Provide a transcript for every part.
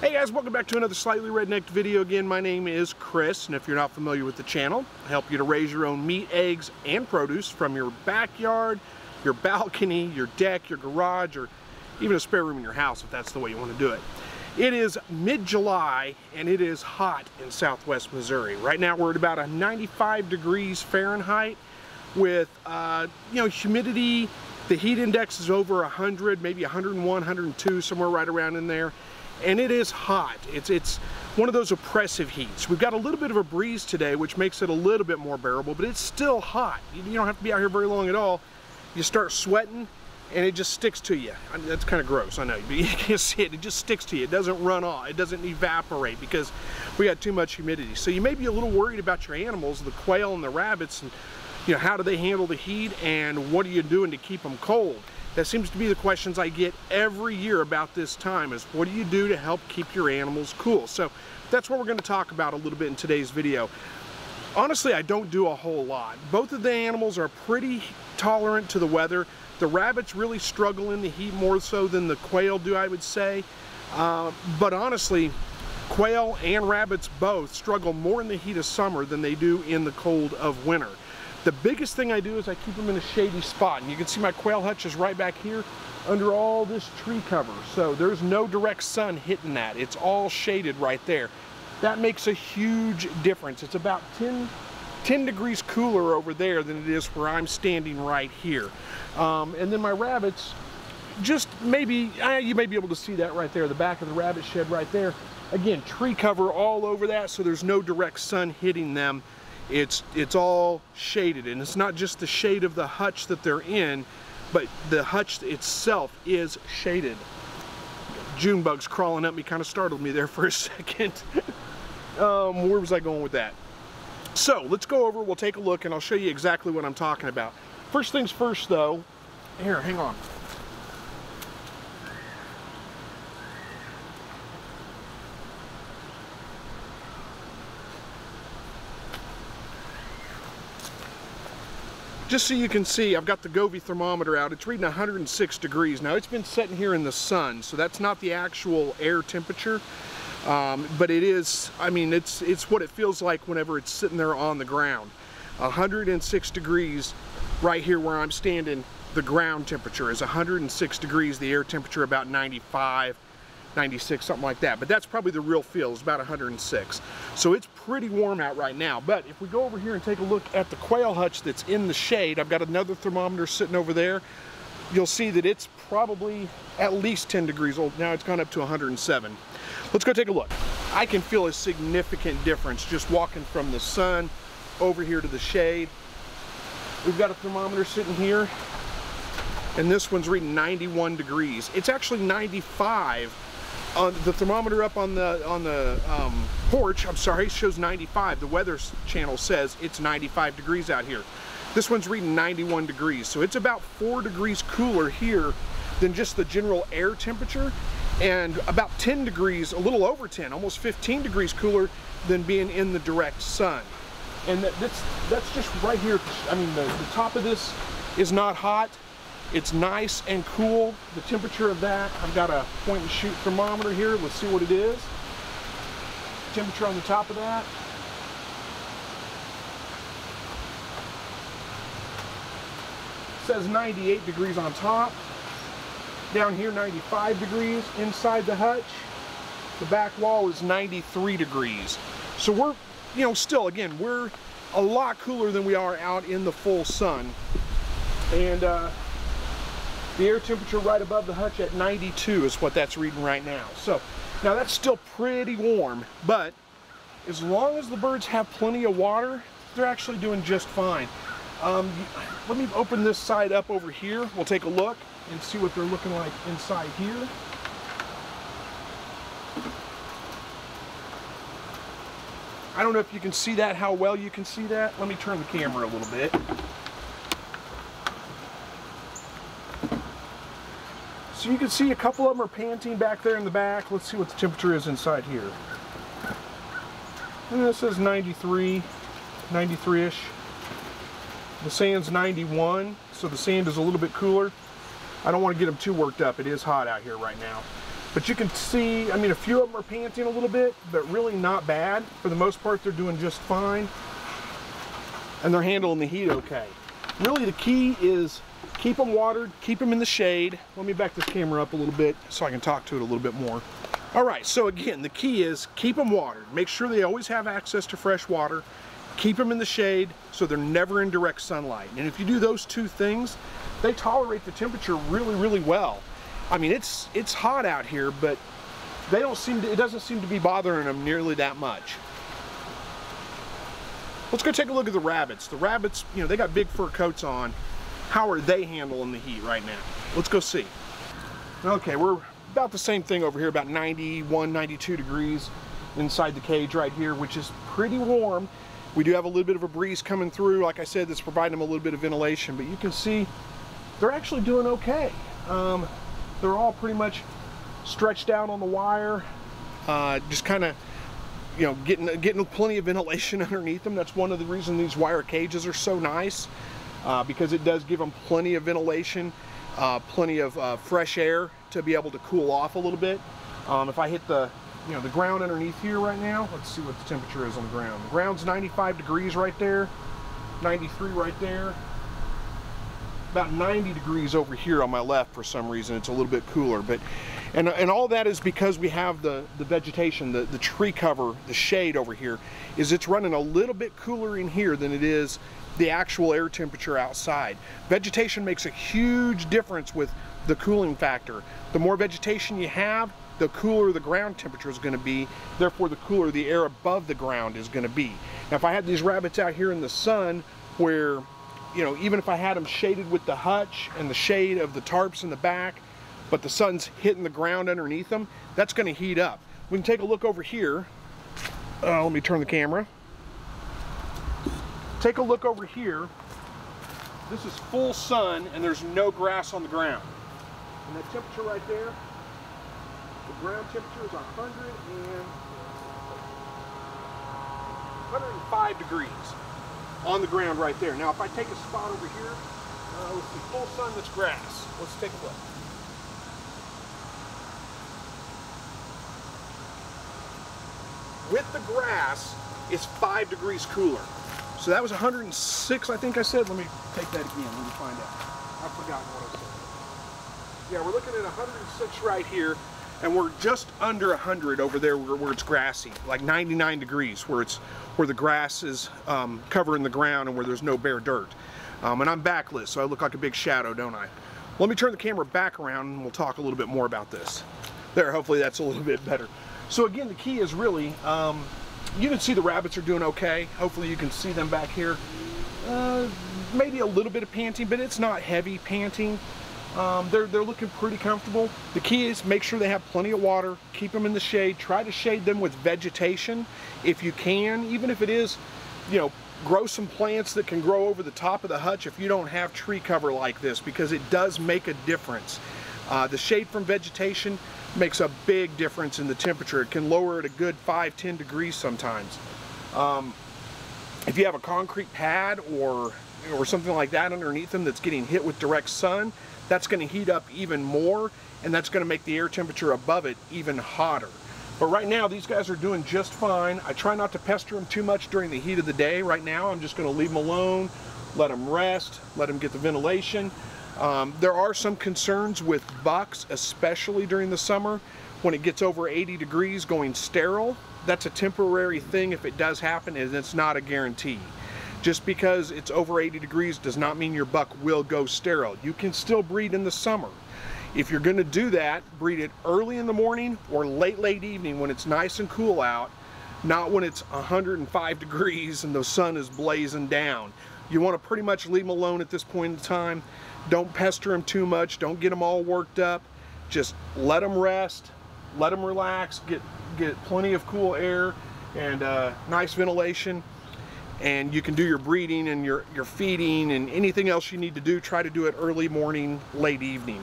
Hey guys, welcome back to another Slightly Rednecked video. Again, my name is Chris, and if you're not familiar with the channel, I help you to raise your own meat, eggs, and produce from your backyard, your balcony, your deck, your garage, or even a spare room in your house if that's the way you want to do it. It is mid-July, and it is hot in southwest Missouri. Right now we're at about a 95 degrees Fahrenheit with, humidity. The heat index is over 100, maybe 101, 102, somewhere right around in there. And it is hot. It's one of those oppressive heats. We've got a little bit of a breeze today, which makes it a little bit more bearable, but it's still hot. You don't have to be out here very long at all. You start sweating, and it just sticks to you. I mean, that's kind of gross, I know, but you can't see it. It just sticks to you. It doesn't run off. It doesn't evaporate because we got too much humidity. So you may be a little worried about your animals, the quail and the rabbits, and how do they handle the heat, and what are you doing to keep them cold? That seems to be the questions I get every year about this time, is what do you do to help keep your animals cool? So that's what we're going to talk about a little bit in today's video. Honestly, I don't do a whole lot. Both of the animals are pretty tolerant to the weather. The rabbits really struggle in the heat more so than the quail do, I would say. But honestly, quail and rabbits both struggle more in the heat of summer than they do in the cold of winter. The biggest thing I do is I keep them in a shady spot, and you can see my quail hutch is right back here under all this tree cover, so there's no direct sun hitting that. It's all shaded right there. That makes a huge difference. It's about 10 degrees cooler over there than it is where I'm standing right here. And then my rabbits, just maybe, you may be able to see that right there, the back of the rabbit shed right there. Again, tree cover all over that, so there's no direct sun hitting them. It's all shaded, and it's not just the shade of the hutch that they're in, but the hutch itself is shaded. June bugs crawling up me kind of startled me there for a second. Where was I going with that? So let's go over, we'll take a look, and I'll show you exactly what I'm talking about. First things first though, here, hang on. Just so you can see, I've got the Govee thermometer out. It's reading 106 degrees. Now, it's been sitting here in the sun, so that's not the actual air temperature. But it is, I mean, it's what it feels like whenever it's sitting there on the ground. 106 degrees right here where I'm standing, the ground temperature is 106 degrees. The air temperature about 95, 96, something like that. But that's probably the real feel, is about 106. So it's pretty warm out right now. But if we go over here and take a look at the quail hutch that's in the shade, I've got another thermometer sitting over there. You'll see that it's probably at least 10 degrees old. Now it's gone up to 107. Let's go take a look. I can feel a significant difference just walking from the sun over here to the shade. We've got a thermometer sitting here, and this one's reading 91 degrees. It's actually 95. The thermometer up on the porch, I'm sorry, shows 95. The weather channel says it's 95 degrees out here. This one's reading 91 degrees, so it's about 4 degrees cooler here than just the general air temperature, and about 10 degrees, a little over 10, almost 15 degrees cooler than being in the direct sun. And that's just right here. I mean, the top of this is not hot. It's nice and cool. The temperature of that, I've got a point and shoot thermometer here. Let's see what it is. Temperature on the top of that. It says 98 degrees on top. Down here, 95 degrees. Inside the hutch, the back wall is 93 degrees. So we're, still, again, we're a lot cooler than we are out in the full sun. And, the air temperature right above the hutch at 92 is what that's reading right now. So, now that's still pretty warm, but as long as the birds have plenty of water, they're actually doing just fine. Let me open this side up over here. We'll take a look and see what they're looking like inside here. I don't know if you can see that, how well you can see that. Let me turn the camera a little bit. So you can see a couple of them are panting back there in the back. Let's see what the temperature is inside here. And this says 93, 93-ish. The sand's 91, so the sand is a little bit cooler. I don't want to get them too worked up. It is hot out here right now. But you can see, I mean, a few of them are panting a little bit, but really not bad. For the most part, they're doing just fine. And they're handling the heat okay. Really, the key is keep them watered, keep them in the shade. Let me back this camera up a little bit so I can talk to it a little bit more. All right, so again, the key is keep them watered. Make sure they always have access to fresh water. Keep them in the shade so they're never in direct sunlight. And if you do those two things, they tolerate the temperature really, really well. I mean, it's hot out here, but they don't seem to, it doesn't seem to be bothering them nearly that much. Let's go take a look at the rabbits. The rabbits, you know, they got big fur coats on. How are they handling the heat right now? Let's go see. Okay, we're about the same thing over here, about 91, 92 degrees inside the cage right here, which is pretty warm. We do have a little bit of a breeze coming through. Like I said, that's providing them a little bit of ventilation, but you can see they're actually doing okay. They're all pretty much stretched out on the wire, just kind of, you know, getting plenty of ventilation underneath them. That's one of the reasons these wire cages are so nice, because it does give them plenty of ventilation, plenty of fresh air to be able to cool off a little bit. If I hit the, you know, the ground underneath here right now, let's see what the temperature is on the ground. The ground's 95 degrees right there, 93 right there. About 90 degrees over here on my left for some reason. It's a little bit cooler, but and all that is because we have the vegetation, the tree cover, the shade over here, is it's running a little bit cooler in here than it is the actual air temperature outside. Vegetation makes a huge difference with the cooling factor. The more vegetation you have, the cooler the ground temperature is going to be, therefore the cooler the air above the ground is going to be. Now if I had these rabbits out here in the sun where, you know, even if I had them shaded with the hutch and the shade of the tarps in the back, but the sun's hitting the ground underneath them, that's going to heat up. We can take a look over here. Let me turn the camera. Take a look over here. This is full sun and there's no grass on the ground. And that temperature right there, the ground temperature is 105 degrees on the ground right there. Now if I take a spot over here, let's see, full sun, that's grass. Let's take a look. With the grass, it's 5 degrees cooler. So that was 106, I think I said. Let me take that again, let me find out. I've forgotten what I said. Yeah, we're looking at 106 right here, and we're just under 100 over there where it's grassy, like 99 degrees where the grass is covering the ground and where there's no bare dirt. And I'm backless, so I look like a big shadow, don't I? Let me turn the camera back around and we'll talk a little bit more about this. There, hopefully that's a little bit better. So again, the key is really, you can see the rabbits are doing okay. Hopefully you can see them back here. Maybe a little bit of panting, but it's not heavy panting. They're looking pretty comfortable. The key is make sure they have plenty of water, keep them in the shade, try to shade them with vegetation if you can, even if it is, you know, grow some plants that can grow over the top of the hutch if you don't have tree cover like this, because it does make a difference. The shade from vegetation makes a big difference in the temperature. It can lower it a good 5-10 degrees sometimes. If you have a concrete pad or something like that underneath them that's getting hit with direct sun, that's going to heat up even more, and that's going to make the air temperature above it even hotter. But right now these guys are doing just fine. I try not to pester them too much during the heat of the day. Right now I'm just going to leave them alone, let them rest, let them get the ventilation. There are some concerns with bucks, especially during the summer when it gets over 80 degrees going sterile. That's a temporary thing if it does happen, and it's not a guarantee. Just because it's over 80 degrees does not mean your buck will go sterile. You can still breed in the summer. If you're going to do that, breed it early in the morning or late evening when it's nice and cool out, not when it's 105 degrees and the sun is blazing down. You want to pretty much leave them alone at this point in time. Don't pester them too much. Don't get them all worked up. Just let them rest, let them relax, get plenty of cool air and nice ventilation. And you can do your breeding and your feeding and anything else you need to do. Try to do it early morning, late evening.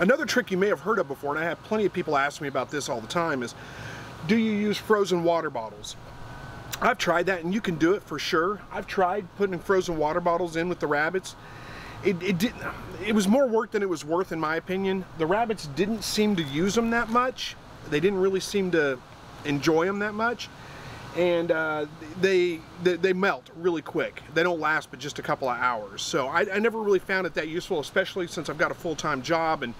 Another trick you may have heard of before, and I have plenty of people ask me about this all the time, is do you use frozen water bottles? I've tried that, and you can do it for sure. I've tried putting frozen water bottles in with the rabbits, it was more work than it was worth, in my opinion. The rabbits didn't seem to use them that much. They didn't really seem to enjoy them that much, and they melt really quick. They don't last but just a couple of hours. So I never really found it that useful, especially since I've got a full-time job, and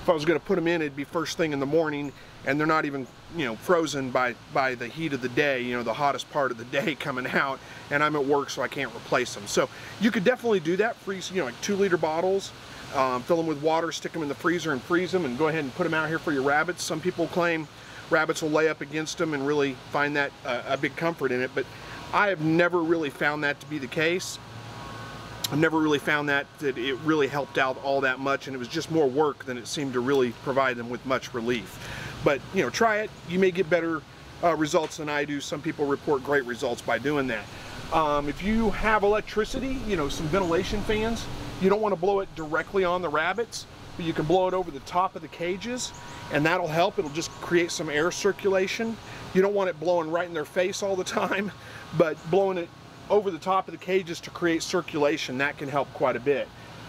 if I was going to put them in, it'd be first thing in the morning, and they're not even, you know, frozen by the heat of the day, you know, the hottest part of the day coming out, and I'm at work, so I can't replace them. So you could definitely do that. Freeze, you know, like 2-liter bottles, fill them with water, stick them in the freezer and freeze them, and go ahead and put them out here for your rabbits. Some people claim rabbits will lay up against them and really find that a big comfort in it, but I have never really found that to be the case. I've never really found that it really helped out all that much, and it was just more work than it seemed to really provide them with much relief. But, you know, try it. You may get better results than I do. Some people report great results by doing that. If you have electricity, you know, some ventilation fans, you don't want to blow it directly on the rabbits, but you can blow it over the top of the cages, and that'll help. It'll just create some air circulation. You don't want it blowing right in their face all the time, but blowing it over the top of the cages to create circulation, that can help quite a bit.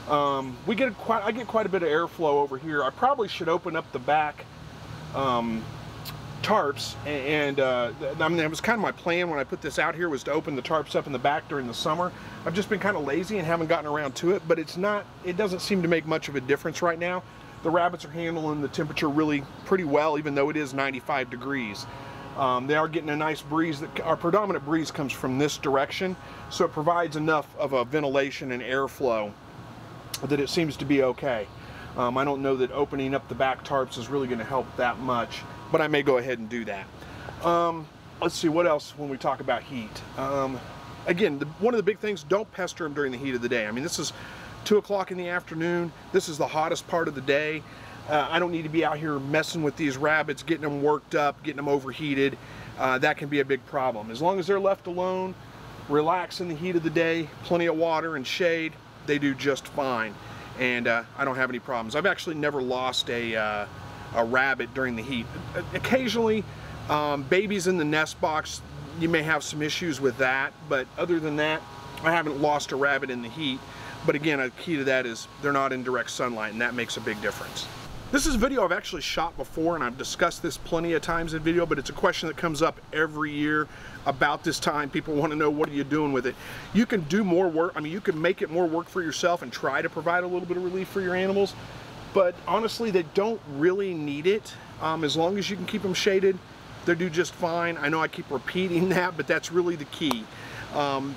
I get quite a bit of airflow over here. I probably should open up the back tarps, and I mean, that was kind of my plan when I put this out here, was to open the tarps up in the back during the summer. I've just been kind of lazy and haven't gotten around to it, but it doesn't seem to make much of a difference right now. The rabbits are handling the temperature really pretty well, even though it is 95 degrees. They are getting a nice breeze. Our predominant breeze comes from this direction, so it provides enough of a ventilation and airflow that it seems to be okay. I don't know that opening up the back tarps is really going to help that much, but I may go ahead and do that. Let's see, what else when we talk about heat? Again, one of the big things, don't pester them during the heat of the day. I mean, this is 2 o'clock in the afternoon. This is the hottest part of the day. I don't need to be out here messing with these rabbits, getting them worked up, getting them overheated. That can be a big problem. As long as they're left alone, relax in the heat of the day, plenty of water and shade, they do just fine. And I don't have any problems. I've actually never lost a rabbit during the heat. Occasionally, babies in the nest box, you may have some issues with that, but other than that, I haven't lost a rabbit in the heat. But again, a key to that is they're not in direct sunlight, and that makes a big difference. This is a video I've actually shot before, and I've discussed this plenty of times in video, but it's a question that comes up every year about this time. People want to know, what are you doing with it? You can do more work. I mean, you can make it more work for yourself and try to provide a little bit of relief for your animals, but honestly, they don't really need it. As long as you can keep them shaded, they do just fine. I know I keep repeating that, but that's really the key.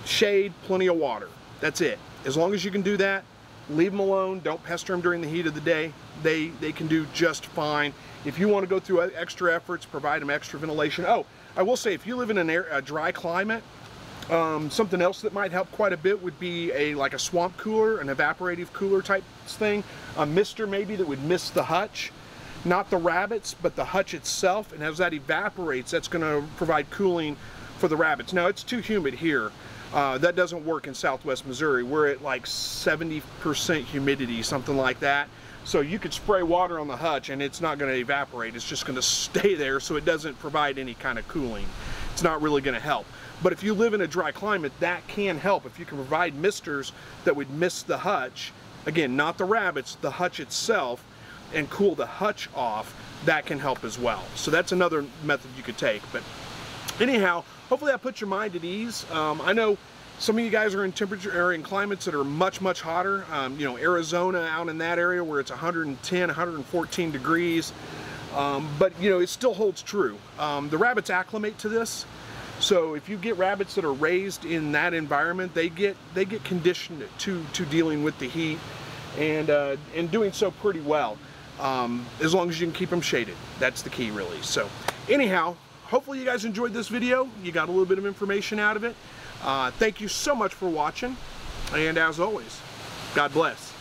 Shade, plenty of water. That's it. As long as you can do that, leave them alone. Don't pester them during the heat of the day. They can do just fine. If you want to go through extra efforts, provide them extra ventilation. Oh, I will say, if you live in a dry climate, something else that might help quite a bit would be like a swamp cooler, an evaporative cooler type thing. A mister maybe that would mist the hutch. Not the rabbits, but the hutch itself. And as that evaporates, that's going to provide cooling for the rabbits. Now, it's too humid here. That doesn't work in Southwest Missouri. We're at like 70% humidity, something like that. So you could spray water on the hutch and it's not going to evaporate. It's just going to stay there, so it doesn't provide any kind of cooling. It's not really going to help. But if you live in a dry climate, that can help. If you can provide misters that would mist the hutch, again, not the rabbits, the hutch itself, and cool the hutch off, that can help as well. So that's another method you could take. But anyhow, hopefully that puts your mind at ease. I know some of you guys are in in climates that are much, much hotter. You know, Arizona, out in that area where it's 110, 114 degrees. But you know, it still holds true. The rabbits acclimate to this. So if you get rabbits that are raised in that environment, they get conditioned to dealing with the heat, and doing so pretty well. As long as you can keep them shaded. That's the key, really. So anyhow, hopefully you guys enjoyed this video. You got a little bit of information out of it. Thank you so much for watching, and as always, God bless.